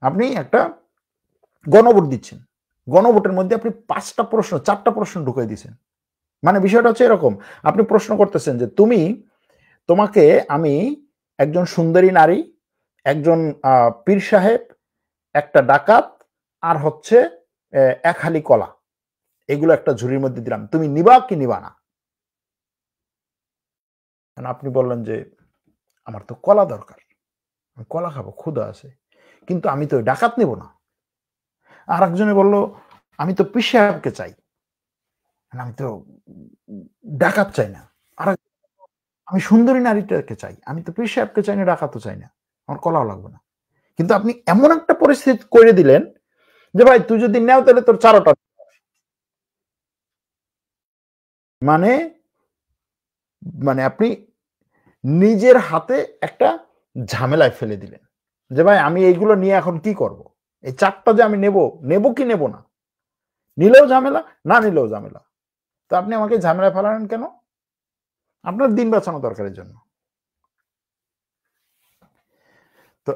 আপনি একটা গণভোট দিচ্ছেন, গণভোটের মধ্যে আপনি 5টা প্রশ্ন 4টা প্রশ্ন ঢুকাই দিয়েছেন। মানে বিষয়টা হচ্ছে এরকম, আপনি প্রশ্ন করতেছেন যে তোমাকে আমি একজন সুন্দরী নারী, একজন পীর সাহেব, একটা ডাকাত, আর হচ্ছে 1 হালি কলা, এগুলো একটা ঝুড়ির মধ্যে দিলাম, তুমি নিবা কি নিবা না? আপনি বললেন যে আমার তো কলা দরকার, আমি কলা খাবো, ক্ষুধা আছে, কিন্তু আমি তো ডাকাত নেব না। আর একজনে বলল আমি তো পীর সাহেবকে চাই, আমি তো ডাকাত চাই না। আর আমি সুন্দরী নারীটাকে চাই, আমি তো পীর সাহেবকে চাই না, ডাকাতও চাই না, আমার কলাও লাগবে না। কিন্তু আপনি এমন একটা পরিস্থিতি করে দিলেন যে ভাই তুই যদি নেও তাহলে তোর 4টা। মানে মানে আপনি নিজের হাতে একটা ঝামেলায় ফেলে দিলেন যে ভাই আমি এইগুলো নিয়ে এখন কি করব, এই 4টা যে আমি নেব কি নেব না, নিলেও ঝামেলা, না নিলেও ঝামেলা। তো আপনি আমাকে ঝামেলায় ফেলালেন কেন? আপনার দিন বাঁচানো দরকারের জন্য। তো